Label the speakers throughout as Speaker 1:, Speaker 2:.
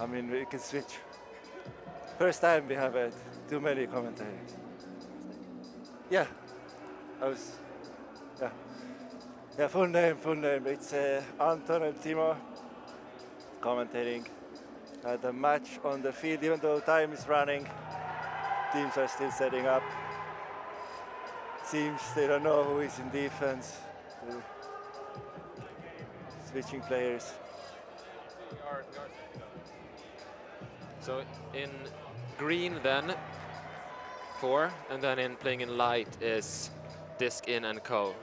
Speaker 1: I mean, we can switch. First time we have too many commentators. Yeah, I was. Yeah, yeah. Full name. It's Anton and Timo commentating the match on the field. Even though time is running, teams are still setting up. Seems they don't know who is in defense. Switching players.
Speaker 2: So in green then 4, and then in playing in light is Disc In and Co.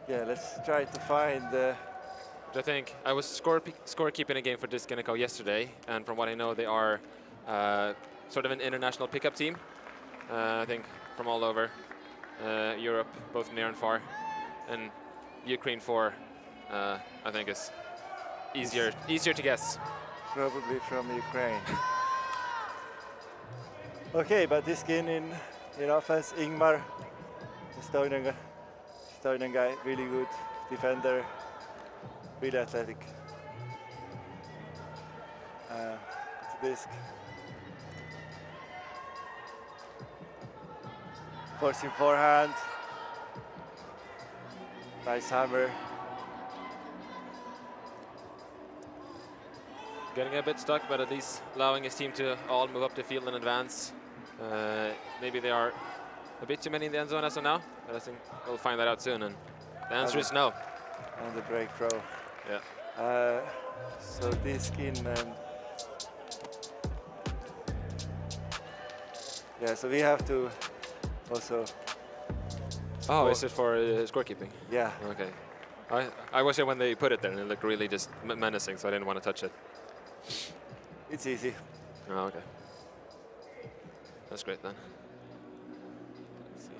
Speaker 1: Yeah, let's try to find
Speaker 2: I think I was scorekeeping a game for Disc In and Co yesterday, and from what I know, they are sort of an international pickup team. I think from all over Europe, both near and far, and Ukraine 4, I think is easier to guess.
Speaker 1: Probably from Ukraine. Okay, but this game in offense, Ingmar, Estonian guy, really good defender, really athletic. It's a disc. Forcing forehand. Nice hammer.
Speaker 2: Getting a bit stuck, but at least allowing his team to all move up the field and advance. Maybe they are a bit too many in the end zone as of now, but I think we'll find that out soon. And the answer is no.
Speaker 1: And the break throw.
Speaker 2: Yeah.
Speaker 1: So this in and yeah, so we have to also.
Speaker 2: Oh, is it for scorekeeping?
Speaker 1: Yeah.
Speaker 2: Okay. I was here when they put it there, and it looked really just menacing, so I didn't want to touch it.
Speaker 1: It's easy.
Speaker 2: Oh, okay. That's great then. Let's see.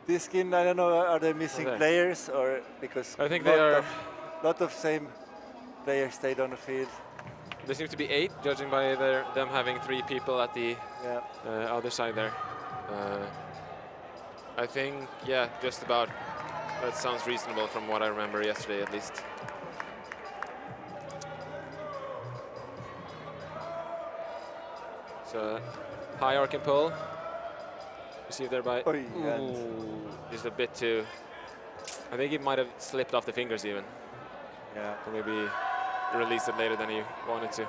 Speaker 1: This skin, I don't know, are they missing players or because
Speaker 2: I think they are.
Speaker 1: Lot of same players stayed on the field.
Speaker 2: There seems to be 8, judging by them having 3 people at the other side there. I think, yeah, just about. That sounds reasonable from what I remember yesterday, at least. So, high arc and pull. Received there by. Just a bit too. I think he might have slipped off the fingers even.
Speaker 1: Yeah.
Speaker 2: Or maybe released it later than he wanted to.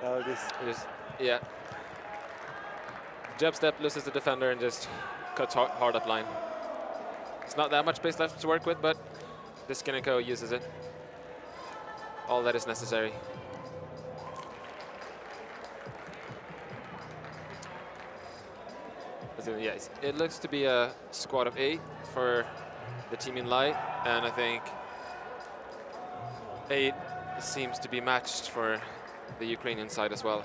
Speaker 1: Oh,
Speaker 2: yeah. Jab step, loses the defender, and just cuts hard up line. It's not that much space left to work with, but Disc In and Co uses it. All that is necessary. Yes, it looks to be a squad of 8 for the team in light, and I think 8 seems to be matched for the Ukrainian side as well.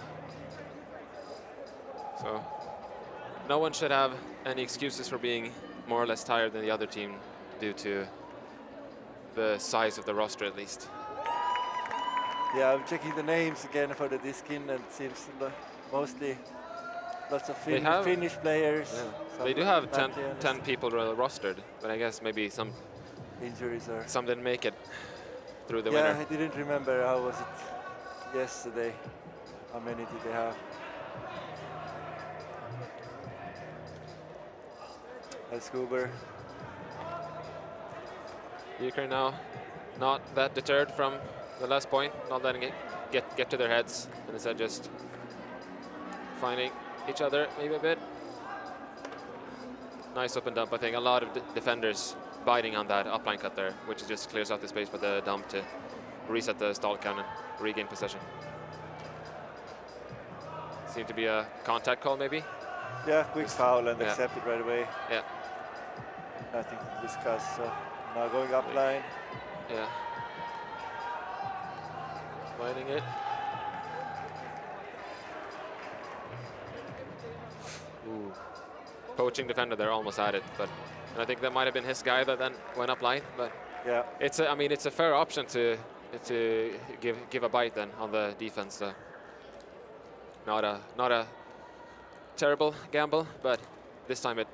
Speaker 2: So no one should have any excuses for being more or less tired than the other team due to the size of the roster, at least.
Speaker 1: Yeah, I'm checking the names again for the Disc In, and it seems mostly lots of Finnish players.
Speaker 2: Yeah. They do have 10 people rostered, but I guess maybe some
Speaker 1: injuries or
Speaker 2: some didn't make it through the winter.
Speaker 1: Yeah, I didn't remember how was it yesterday. How many did they have? That's Huber.
Speaker 2: Ukraine now not that deterred from the last point, not letting it get to their heads, and instead just finding each other maybe a bit. Nice up and dump. I think a lot of defenders biting on that upline cut there, which just clears out the space for the dump to reset the stall count and regain possession. Seemed to be a contact call maybe.
Speaker 1: Yeah, quick foul and accept it right away.
Speaker 2: Yeah.
Speaker 1: Nothing to discuss. So now going up line.
Speaker 2: Yeah. Finding it. Ooh. Poaching defender there, almost had it, but and I think that might have been his guy that then went up line. But
Speaker 1: yeah,
Speaker 2: it's I mean it's a fair option to give a bite then on the defense. Not a terrible gamble, but this time it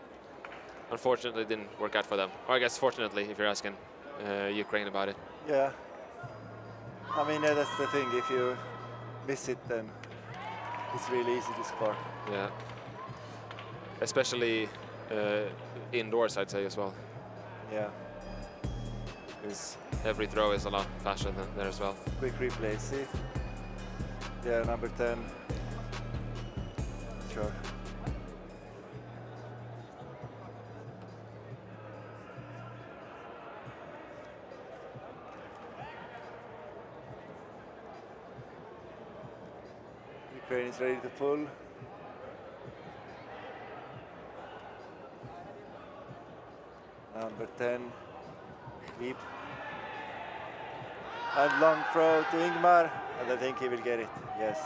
Speaker 2: unfortunately didn't work out for them. Or I guess fortunately, if you're asking Ukraine about it.
Speaker 1: Yeah. I mean, that's the thing. If you miss it, then it's really easy to score.
Speaker 2: Yeah. Especially indoors, I'd say as well.
Speaker 1: Yeah.
Speaker 2: Because every throw is a lot faster than there as well.
Speaker 1: Quick replay, see? Yeah, number 10. Sure. Ukraine is ready to pull. Number 10, leap. And long throw to Ingmar, and I think he will get it, yes.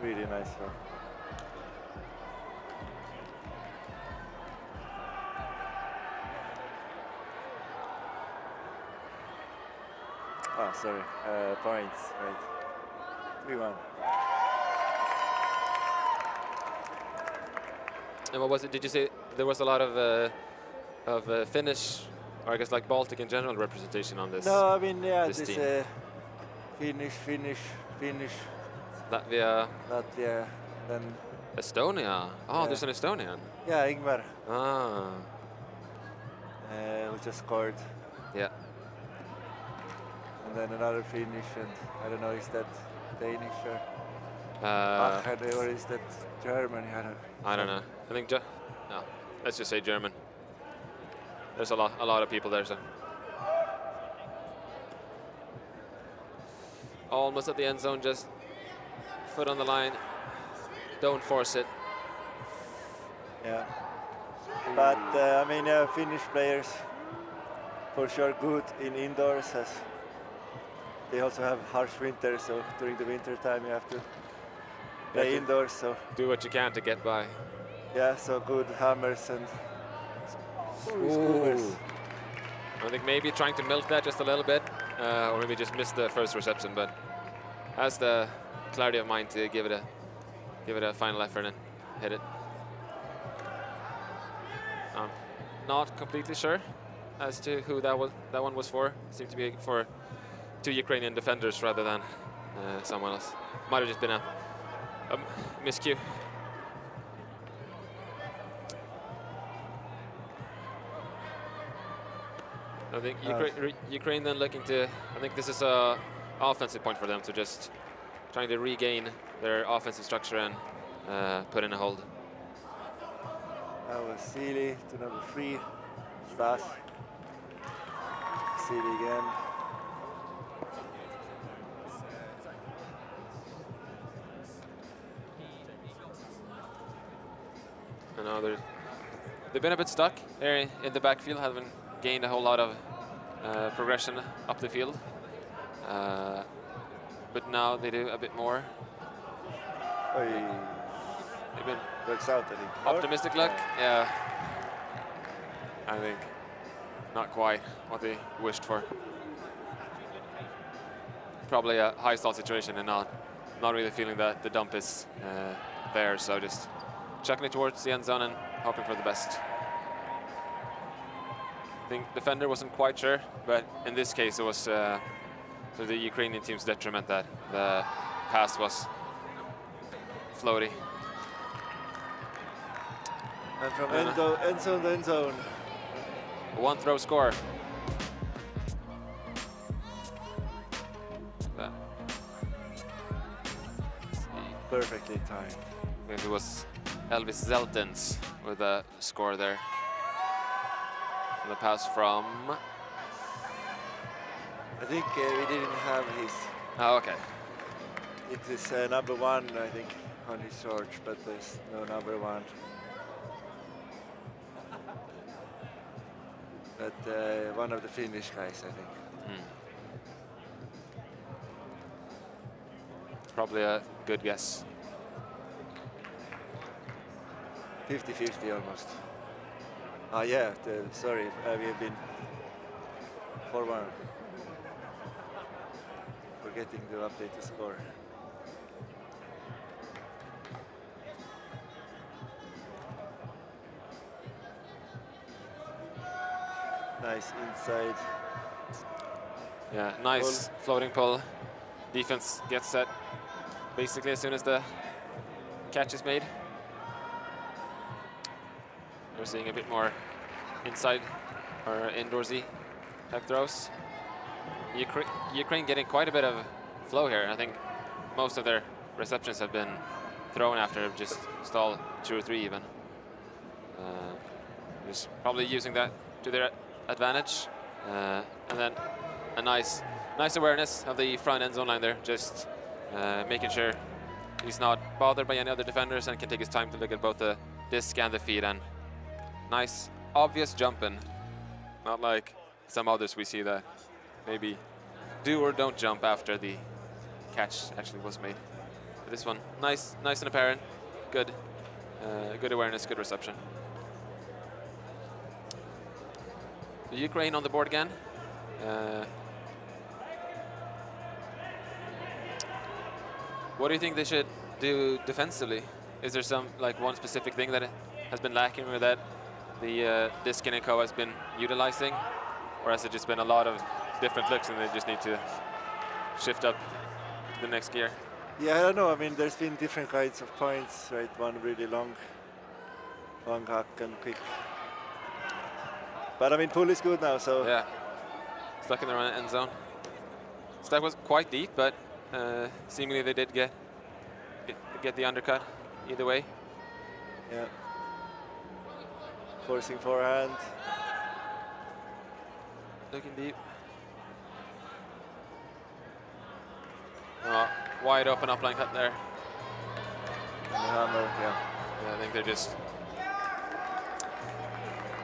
Speaker 1: Really nice throw. Oh, sorry, points, right. 3-1.
Speaker 2: And what was it? Did you say there was a lot of Finnish, or I guess like Baltic in general representation on this?
Speaker 1: No, I mean, yeah,
Speaker 2: this
Speaker 1: this Finnish,
Speaker 2: Latvia,
Speaker 1: then
Speaker 2: Estonia. Oh,
Speaker 1: yeah.
Speaker 2: there's an Estonian.
Speaker 1: Yeah, Ingmar.
Speaker 2: Ah.
Speaker 1: We just scored.
Speaker 2: Yeah.
Speaker 1: And then another Finnish, and I don't know, is that Danish or or is that German?
Speaker 2: I don't know. I think no. Let's just say German. There's a lot of people there, so. Almost at the end zone, just foot on the line. Don't force it.
Speaker 1: Yeah. But I mean, Finnish players for sure good in indoors, as they also have harsh winter, so during the winter time you have to play indoors. So
Speaker 2: do what you can to get by.
Speaker 1: Yeah, so good hammers and scoopers.
Speaker 2: I think maybe trying to milk that just a little bit, or maybe just miss the first reception, but has the clarity of mind to give it a final effort and hit it. I'm not completely sure as to who that one was for. It seemed to be for 2 Ukrainian defenders rather than someone else. Might have just been a miscue. I think Ukraine then looking to, I think this is a offensive point for them, to just trying to regain their offensive structure and put in a hold.
Speaker 1: That was Sealy to number 3, Stas. Sealy again.
Speaker 2: I know they've been a bit stuck there in the backfield, haven't gained a whole lot of progression up the field. But now they do a bit more. They've been
Speaker 1: works out, I think.
Speaker 2: Optimistic luck, yeah. I think not quite what they wished for. Probably a high stall situation and not really feeling that the dump is there, so just chucking it towards the end zone and hoping for the best. I think defender wasn't quite sure, but in this case it was to the Ukrainian team's detriment that the pass was floaty.
Speaker 1: And from end zone to end zone.
Speaker 2: One throw score.
Speaker 1: Perfectly timed.
Speaker 2: Maybe it was Elvis Zeltens with a score there. And the pass from...
Speaker 1: I think we didn't have his.
Speaker 2: Oh, okay.
Speaker 1: It is number 1, I think, on his short, but there's no number 1. But one of the Finnish guys, I think.
Speaker 2: Probably a good guess.
Speaker 1: 50-50 almost. Ah, yeah, sorry, we have been 4-1. Forgetting to update the score. Nice inside.
Speaker 2: Yeah, nice floating pull. Defense gets set basically as soon as the catch is made. We're seeing a bit more inside or indoorsy type throws. Ukraine getting quite a bit of flow here. I think most of their receptions have been thrown after just stall 2 or 3 even. Just probably using that to their advantage. And then a nice awareness of the front end zone line there, just making sure he's not bothered by any other defenders and can take his time to look at both the disc and the feed. And nice, obvious jumping. Not like some others we see that maybe do or don't jump after the catch actually was made. But this one, nice and apparent. Good, good awareness, good reception. The Ukraine on the board again. What do you think they should do defensively? Is there some one specific thing that has been lacking or that the Diskin and Co has been utilizing, or has it just been a lot of different looks and they just need to shift up to the next gear?
Speaker 1: Yeah, I don't know. I mean, there's been different kinds of points, right? One really long hack and quick. But I mean, pull is good now, so
Speaker 2: yeah. Stuck in the end zone. So that was quite deep, but seemingly they did get the undercut either way.
Speaker 1: Yeah. Forcing forehand.
Speaker 2: Looking deep. Oh, wide open upline cut there.
Speaker 1: And the hammer, yeah.
Speaker 2: I think they're just...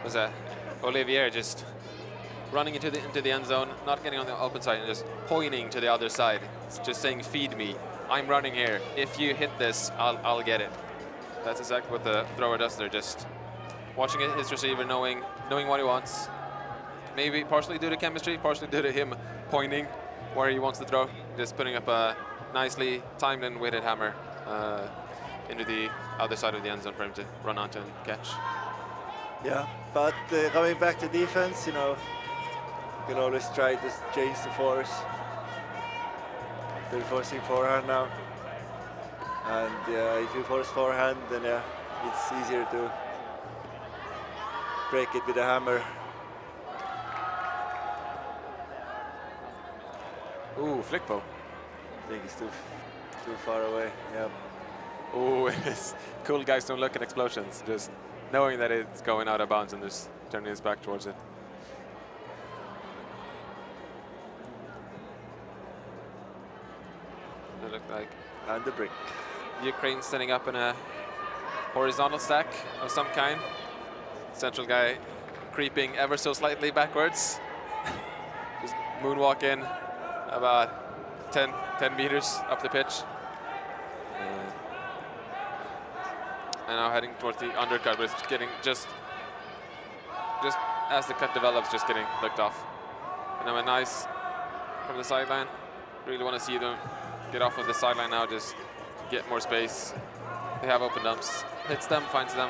Speaker 2: Was that Olivier just running into the end zone, not getting on the open side and just pointing to the other side. It's just saying, feed me. I'm running here. If you hit this, I'll get it. That's exactly what the thrower does there. Just watching his receiver, knowing what he wants. Maybe partially due to chemistry, partially due to him pointing where he wants to throw. Just putting up a nicely timed and weighted hammer into the other side of the end zone for him to run onto and catch.
Speaker 1: Yeah, but coming back to defense, you know, you can always try to change the force. They're forcing forehand now. And if you force forehand, then yeah, it's easier to break it with a hammer.
Speaker 2: Ooh, flick bow.
Speaker 1: I think it's too far away, yeah.
Speaker 2: Ooh, it's cool guys don't look at explosions, just knowing that it's going out of bounds and just turning his back towards it. It looked like.
Speaker 1: And the brick.
Speaker 2: Ukraine setting up in a horizontal stack of some kind. Central guy creeping ever so slightly backwards. Just moonwalk in about 10 meters up the pitch. And now heading towards the undercut, but it's getting just as the cut develops, just getting licked off. And now a nice from the sideline. Really want to see them get off of the sideline now, just get more space. They have open dumps. Hits them, finds them.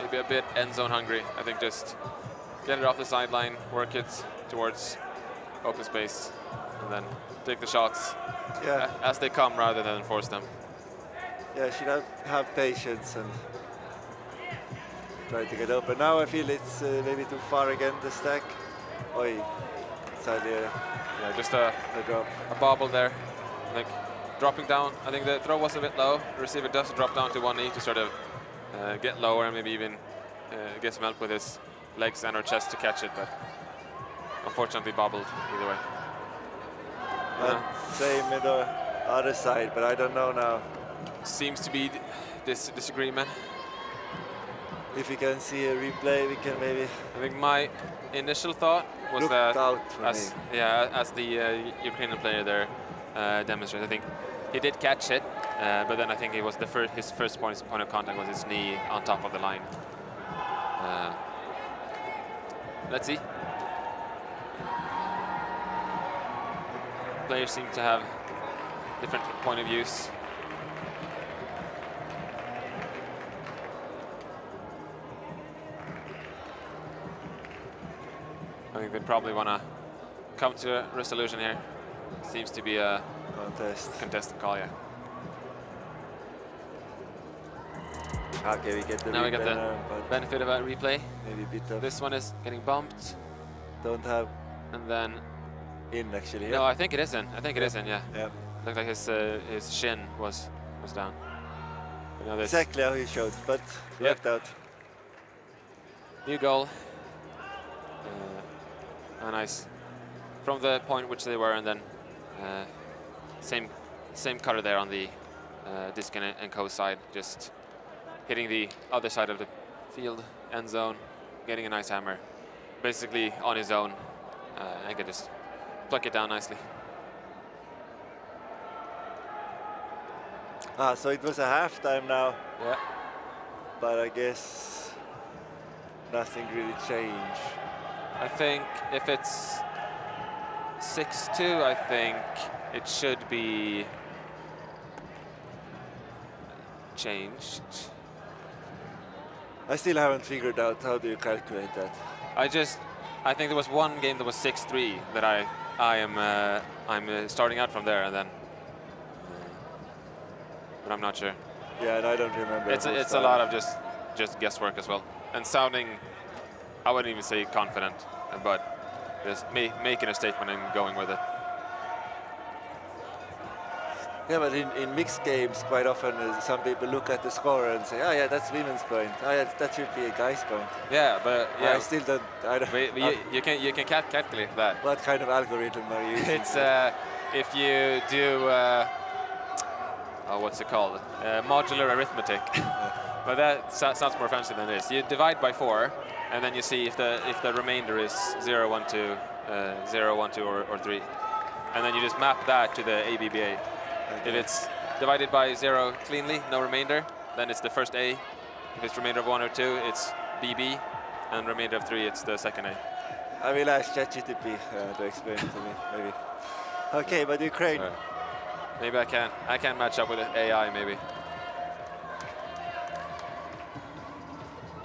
Speaker 2: Maybe a bit end zone hungry. I think just get it off the sideline, work it towards open space, and then take the shots as they come rather than force them.
Speaker 1: Yeah, she have patience and try to get open. Now I feel it's maybe too far again, the stack. Oi, sadly,
Speaker 2: yeah, just a
Speaker 1: drop.
Speaker 2: A bobble there, like dropping down. I think the throw was a bit low. The receiver does drop down to one knee to sort of get lower and maybe even get some help with his legs and her chest to catch it, but unfortunately bobbled either way.
Speaker 1: Same in the other side, but I don't know now.
Speaker 2: Seems to be this disagreement.
Speaker 1: If we can see a replay, we can maybe.
Speaker 2: I think my initial thought was that, as the Ukrainian player there demonstrated, I think he did catch it, but then I think it was his first point of contact was his knee on top of the line. Let's see. Players seem to have different point of views. I think they probably want to come to a resolution here. Seems to be a contested call, yeah.
Speaker 1: Okay, we get the
Speaker 2: now we get the benefit of a replay.
Speaker 1: Maybe a bit of
Speaker 2: this one is getting bumped.
Speaker 1: Don't have.
Speaker 2: And then
Speaker 1: in actually.
Speaker 2: No, I think it is in. I think it is in. Yeah.
Speaker 1: Yeah.
Speaker 2: Looked like his shin was down.
Speaker 1: Exactly how he showed, but worked out.
Speaker 2: New goal. Nice. From the point which they were, and then same cutter there on the disc and co side, just hitting the other side of the field, end zone, getting a nice hammer, basically on his own, and can just pluck it down nicely.
Speaker 1: So it was a halftime now.
Speaker 2: Yeah.
Speaker 1: But I guess nothing really changed.
Speaker 2: I think if it's 6-2, I think it should be changed.
Speaker 1: I still haven't figured out how do you calculate that.
Speaker 2: I think there was one game that was 6-3 that I'm starting out from there, and then but I'm not sure.
Speaker 1: Yeah, and I don't remember.
Speaker 2: It's a lot of just guesswork as well, and sounding, I wouldn't even say confident, but just making a statement and going with it.
Speaker 1: Yeah, but in mixed games, quite often some people look at the score and say, "Oh yeah, that's women's point. Oh yeah, that should be a guy's point."
Speaker 2: Yeah, but yeah,
Speaker 1: I still don't. I don't.
Speaker 2: You can calculate that.
Speaker 1: What kind of algorithm are you using?
Speaker 2: It's if you do what's it called? Modular arithmetic. But that sounds more fancy than this. You divide by 4, and then you see if the remainder is 0, 1, 2, 0, 1, 2, or 3, and then you just map that to the ABBA. Okay. If it's divided by 0 cleanly, no remainder, then it's the first A. If it's remainder of 1 or 2, it's BB, and remainder of 3, it's the second A.
Speaker 1: I will ask ChatGPT to explain it to me, maybe. Okay, but Ukraine.
Speaker 2: Maybe I can match up with AI, maybe.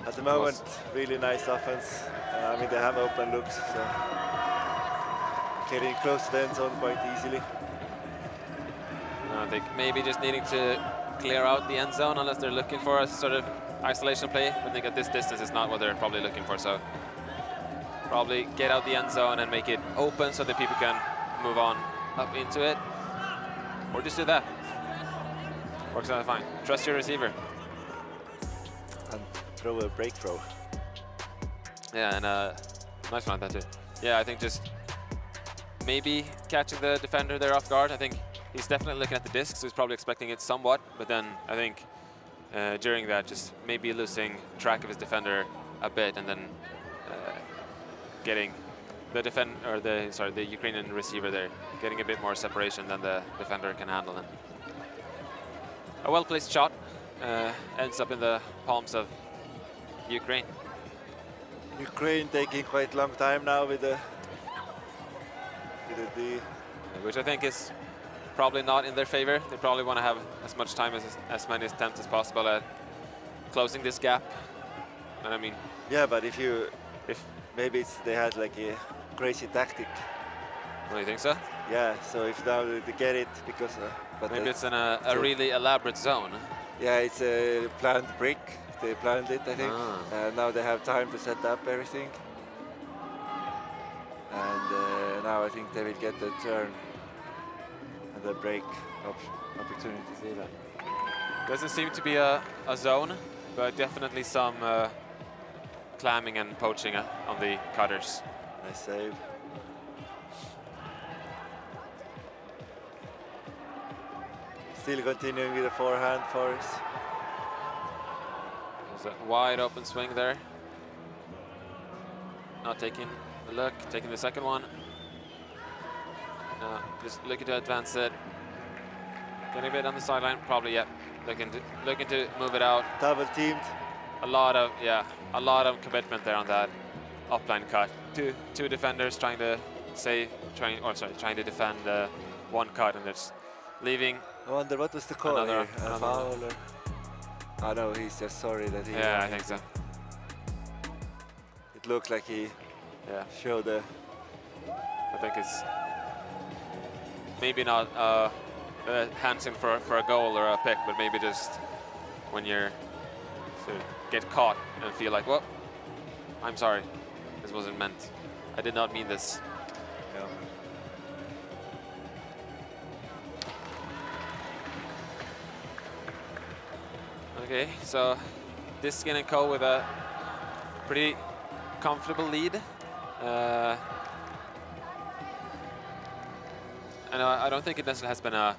Speaker 1: At the moment, really nice offense. I mean, they have open looks, so getting close to the end zone quite easily.
Speaker 2: I think maybe just needing to clear out the end zone unless they're looking for a sort of isolation play. I think at this distance is not what they're probably looking for, so probably get out the end zone and make it open so that people can move on up into it. Or just do that. Works out fine. Trust your receiver.
Speaker 1: And throw a break throw.
Speaker 2: Yeah, and nice one at that too. Yeah, I think just maybe catching the defender there off guard. I think he's definitely looking at the disc, so he's probably expecting it somewhat. But then I think during that, just maybe losing track of his defender a bit, and then getting the Ukrainian receiver there, getting a bit more separation than the defender can handle. And a well-placed shot ends up in the palms of Ukraine.
Speaker 1: Ukraine taking quite a long time now with the D.
Speaker 2: Which I think is probably not in their favor. They probably want to have as much time as many attempts as possible at closing this gap. And I mean,
Speaker 1: yeah, but if maybe they had like a crazy tactic
Speaker 2: Oh, you think so?
Speaker 1: Yeah, so if now they get it, because but
Speaker 2: Maybe
Speaker 1: that's-
Speaker 2: it's in a really elaborate zone.
Speaker 1: yeah, it's a planned brick. They planned it, I think.
Speaker 2: Ah.
Speaker 1: Now they have time to set up everything. And now I think they will get the turn and the break opportunity.
Speaker 2: See that. Doesn't seem to be a zone, but definitely some clamming and poaching on the cutters.
Speaker 1: Nice save. Still continuing with the forehand for us.
Speaker 2: There's a wide open swing there. Not taking a look, taking the second one. Just looking to advance it. Getting a bit on the sideline, probably, yeah. Looking to move it out.
Speaker 1: Double teamed.
Speaker 2: A lot of commitment there on that upline cut. Two defenders trying to trying to defend one cut, and it's leaving.
Speaker 1: I wonder what was the call
Speaker 2: Another-
Speaker 1: here? A foul or? Oh no, he's just sorry that he.
Speaker 2: Yeah, I think so.
Speaker 1: It looked like he
Speaker 2: Yeah,
Speaker 1: showed the.
Speaker 2: I think it's maybe not hands in for a goal or a pick, but maybe just when you're sort of get caught and feel like, well, I'm sorry, this wasn't meant. I did not mean this.
Speaker 1: Yeah.
Speaker 2: Okay, so this Skin & Co with a pretty comfortable lead. And I don't think it necessarily has been a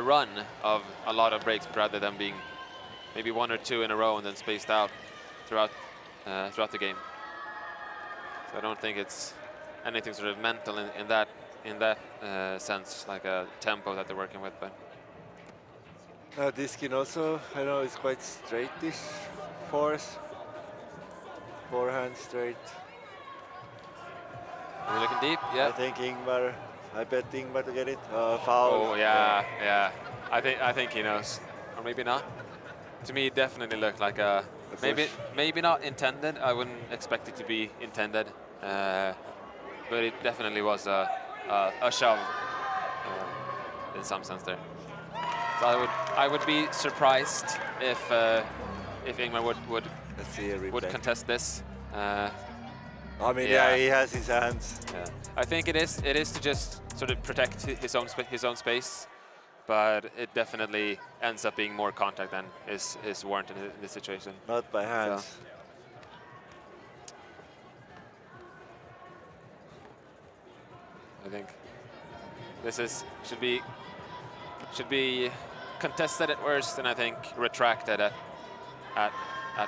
Speaker 2: run of a lot of breaks, but rather than being maybe one or two in a row and then spaced out throughout the game. So I don't think it's anything sort of mental in that sense, like a tempo that they're working with. But
Speaker 1: This skin also, I know it's quite straightish force. Forehand straight.
Speaker 2: are we looking deep? Yeah.
Speaker 1: I think Ingmar, I bet Ingmar to get it. Foul.
Speaker 2: Oh yeah. I think he knows, or maybe not. To me, it definitely looked like a maybe not intended. I wouldn't expect it to be intended, but it definitely was a shove in some sense there. So I would be surprised if Ingmar would
Speaker 1: Let's see a replay.
Speaker 2: would contest this.
Speaker 1: I mean, yeah, he has his hands.
Speaker 2: Yeah. I think it is to just sort of protect his own space, but it definitely ends up being more contact than is warranted in this situation.
Speaker 1: Not by hands.
Speaker 2: So. I think this should be contested at worst, and I think retracted at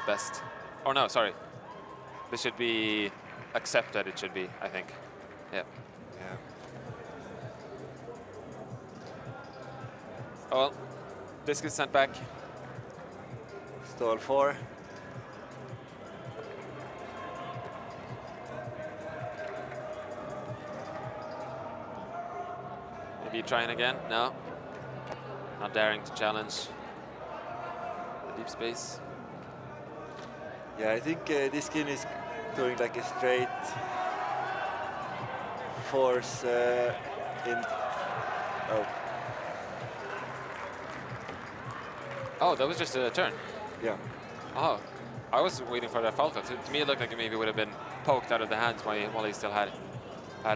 Speaker 2: best. Or no, sorry. This should be accepted. It should be, I think. Yeah.
Speaker 1: Yeah.
Speaker 2: Oh, well, this gets sent back.
Speaker 1: Stall 4.
Speaker 2: Maybe trying again? No. Not daring to challenge the deep space.
Speaker 1: Yeah, I think this skin is doing like a straight force in. Oh.
Speaker 2: Oh, that was just a turn.
Speaker 1: Yeah.
Speaker 2: Oh, I was waiting for that foul. To me, it looked like it maybe would have been poked out of the hands while he still had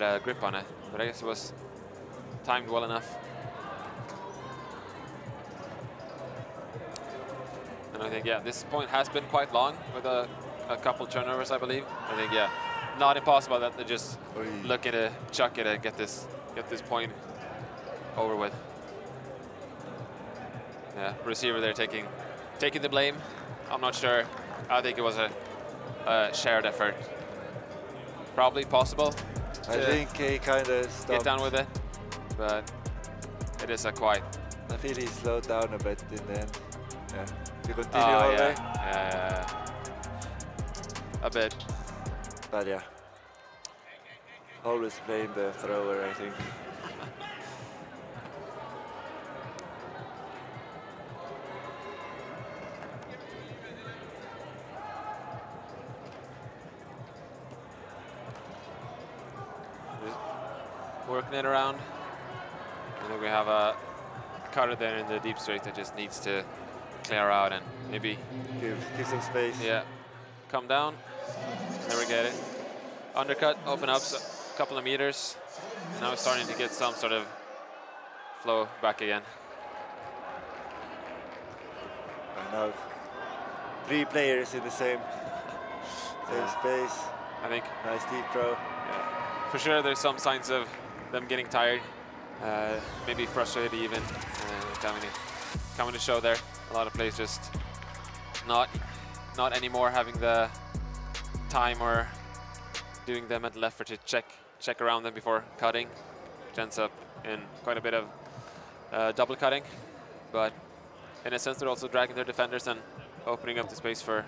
Speaker 2: a grip on it. But I guess it was timed well enough. And I think, yeah, this point has been quite long with a couple turnovers, I believe. I think, yeah, not impossible that they're just looking to chuck it and get this point over with. Yeah, receiver there taking the blame. I'm not sure. I think it was a shared effort. Probably possible.
Speaker 1: I think he kind of stopped.
Speaker 2: Get down with it, but it is a quite.
Speaker 1: I feel he slowed down a bit in the end. Yeah. You continue
Speaker 2: Oh,
Speaker 1: all
Speaker 2: yeah.
Speaker 1: day?
Speaker 2: A bit.
Speaker 1: But yeah. Always blame the thrower, I think.
Speaker 2: working it around. And then we have a cutter there in the deep straight that just needs to clear out and maybe
Speaker 1: give some space.
Speaker 2: Yeah, come down. Never get it. Undercut, open up a couple of meters. And now it's starting to get some sort of flow back again.
Speaker 1: And now 3 players in the same space.
Speaker 2: I think.
Speaker 1: Nice deep throw.
Speaker 2: Yeah. For sure, there's some signs of them getting tired, maybe frustrated even, coming to show there. A lot of players just not anymore having the time or doing the mental effort to check around them before cutting, which ends up in quite a bit of double cutting. But in a sense, they're also dragging their defenders and opening up the space for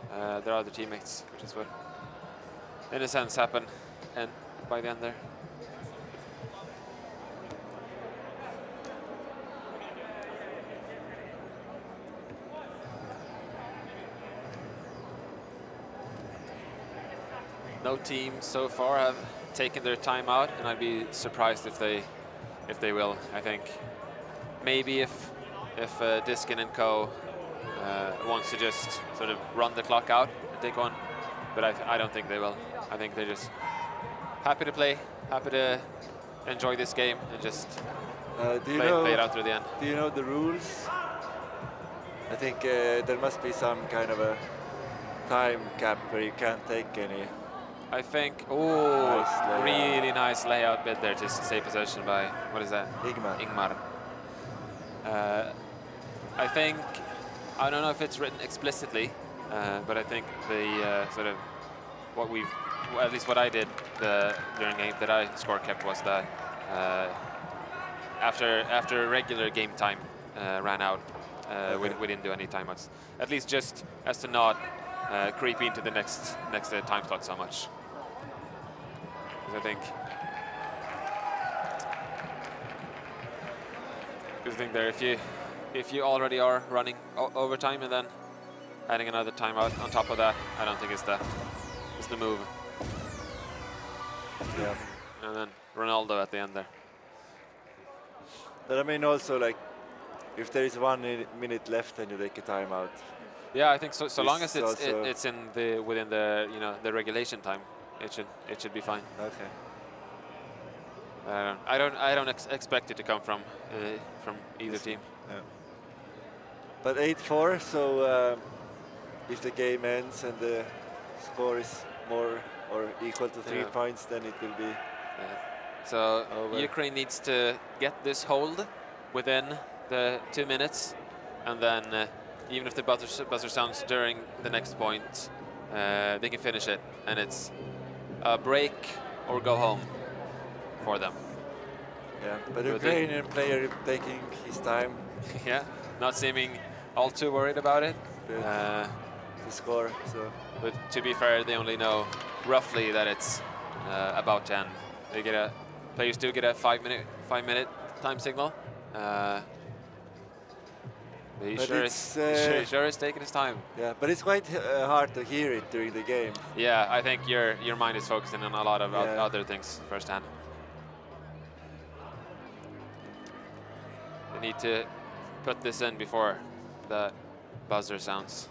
Speaker 2: their other teammates, which is what, in a sense, happened and by the end there. No team so far have taken their time out, and I'd be surprised if they will. I think maybe if Diskin and Co wants to just sort of run the clock out and take one, but I don't think they will. I think they're just happy to play, happy to enjoy this game, and just play it out through the end.
Speaker 1: Do you know the rules? I think there must be some kind of a time cap where you can't take any.
Speaker 2: I think, oh, nice really nice layout bid there to save possession by, what is that? Ingmar. I think, I don't know if it's written explicitly, but I think the sort of at least what I did during game that I score kept was that after regular game time ran out, we didn't do any timeouts. At least just as to not creep into the next time slot so much. I think there, if you already are running overtime and then adding another timeout on top of that, I don't think it's the move.
Speaker 1: Yeah.
Speaker 2: And then Ronaldo at the end there.
Speaker 1: But I mean also, like, if there is 1 minute left and you take a timeout.
Speaker 2: Yeah, I think so. So long as it's in within the the regulation time, it should be fine.
Speaker 1: Okay.
Speaker 2: I don't expect it to come from either team.
Speaker 1: Yeah. But 8-4, so if the game ends and the score is more or equal to 3 points, then it will be.
Speaker 2: Yeah. So over. Ukraine needs to get this hold within the 2 minutes, and then even if the buzzer sounds during the next point, they can finish it, and it's a break or go home for them.
Speaker 1: Yeah, but the Ukrainian player taking his time.
Speaker 2: Yeah, not seeming all too worried about it.
Speaker 1: The score. So,
Speaker 2: but to be fair, they only know roughly that it's about 10. They get players do get a 5 minute time signal. He sure is taking his time.
Speaker 1: Yeah, but it's quite hard to hear it during the game.
Speaker 2: Yeah, I think your mind is focusing on a lot of other things firsthand. They need to put this in before the buzzer sounds,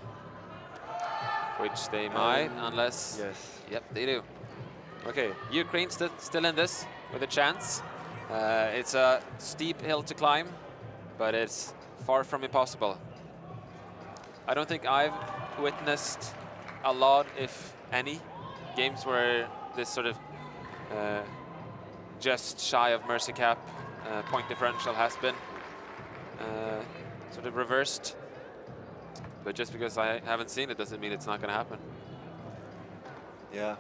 Speaker 2: which they might, unless.
Speaker 1: Yes.
Speaker 2: Yep, they do. Okay, Ukraine still in this with a chance. It's a steep hill to climb, but it's far from impossible. I don't think I've witnessed a lot, if any, games where this sort of just shy of mercy cap point differential has been sort of reversed. But just because I haven't seen it doesn't mean it's not going to happen.
Speaker 1: Yeah,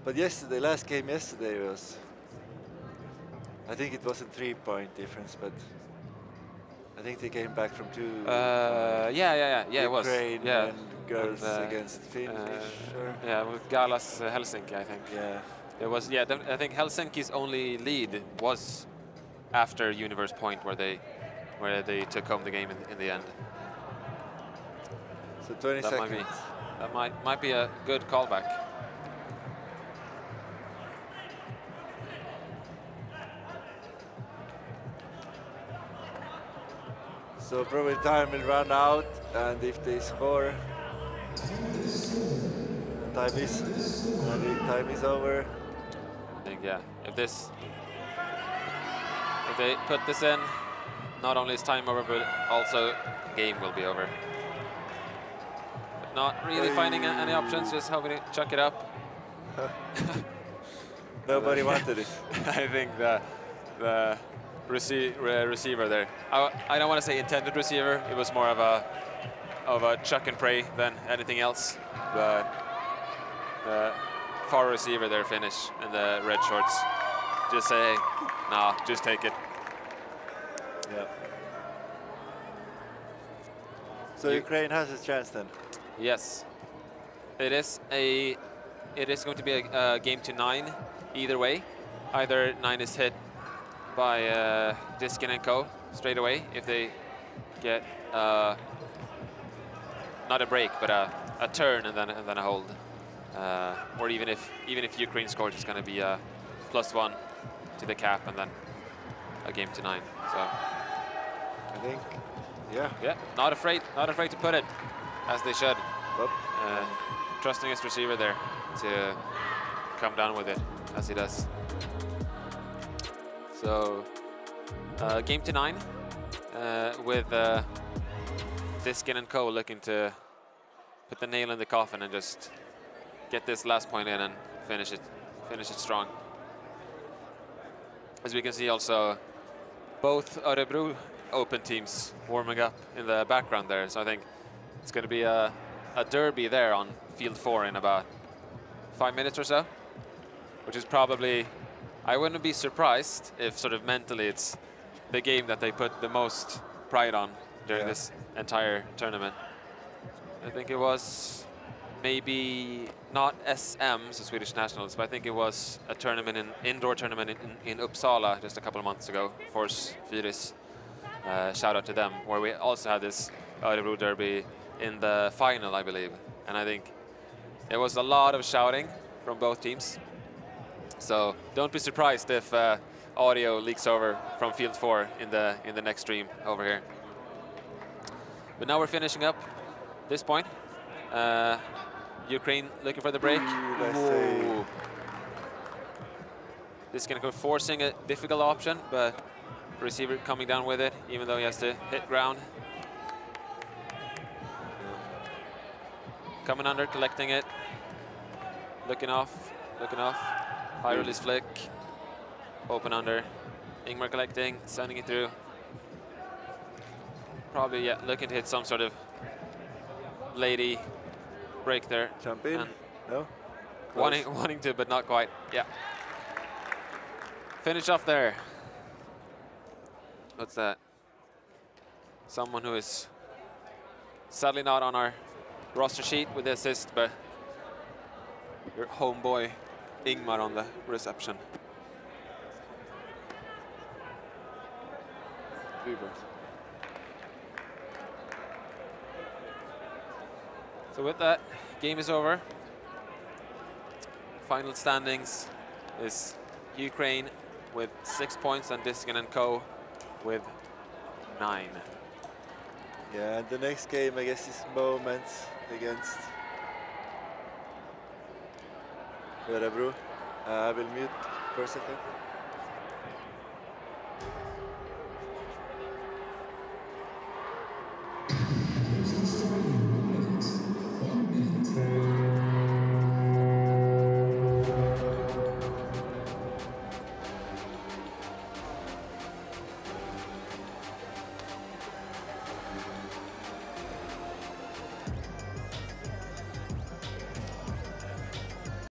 Speaker 1: but yesterday, last game yesterday was, I think it wasn't 3-point difference, but I think they came back from 2.
Speaker 2: Yeah, it was.
Speaker 1: Yeah, and girls against Finnish.
Speaker 2: Yeah, with Galas Helsinki, I think.
Speaker 1: Yeah.
Speaker 2: It was. Yeah, I think Helsinki's only lead was after Universe Point, where they took home the game in the end.
Speaker 1: So 20 seconds.
Speaker 2: That might be a good callback.
Speaker 1: So probably time will run out, and if they score, time is over.
Speaker 2: I think if they put this in, not only is time over, but also game will be over. But not really finding any options, just hoping to chuck it up.
Speaker 1: Nobody wanted it.
Speaker 2: I think the receiver there. I don't want to say intended receiver. It was more of a chuck and pray than anything else. But the far receiver there finish in the red shorts. Just say, hey, nah, just take it.
Speaker 1: Yeah. So Ukraine has a chance then.
Speaker 2: Yes. It is going to be a game to 9 either way. Either 9 is hit by Diskin and Co. straight away if they get not a break but a turn and then a hold. Or even if Ukraine scores, it's going to be a +1 to the cap and then a game to 9. So
Speaker 1: I think, yeah,
Speaker 2: not afraid to put it, as they should.
Speaker 1: Well,
Speaker 2: Trusting his receiver there to come down with it as he does. So game to 9 with Diskin and Co. looking to put the nail in the coffin and just get this last point in and finish it strong. As we can see also, both Örebro Open teams warming up in the background there. So I think it's going to be a derby there on field 4 in about 5 minutes or so, which is probably, I wouldn't be surprised if sort of mentally it's the game that they put the most pride on during this entire tournament. I think it was maybe not SM, so Swedish Nationals, but I think it was a tournament, indoor tournament in Uppsala just a couple of months ago, Force Fyris. Shout out to them, where we also had this Örebro derby in the final, I believe. And I think it was a lot of shouting from both teams. So don't be surprised if audio leaks over from field 4 in the next stream over here. But now we're finishing up this point. Ukraine looking for the break. This is going to go forcing a difficult option, but receiver coming down with it, even though he has to hit ground. Coming under, collecting it. Looking off. High release flick. Open under. Ingmar collecting, sending it through. Probably, looking to hit some sort of lady break there.
Speaker 1: Jump in?
Speaker 2: And
Speaker 1: No?
Speaker 2: wanting to, but not quite. Yeah. Finish off there. What's that? Someone who is sadly not on our roster sheet with the assist, but your homeboy Ingmar on the reception. So with that, game is over. Final standings is Ukraine with 6 points and Diskin and Co. with 9.
Speaker 1: Yeah, and the next game, I guess, is Moments against Örebro. I will mute for a second.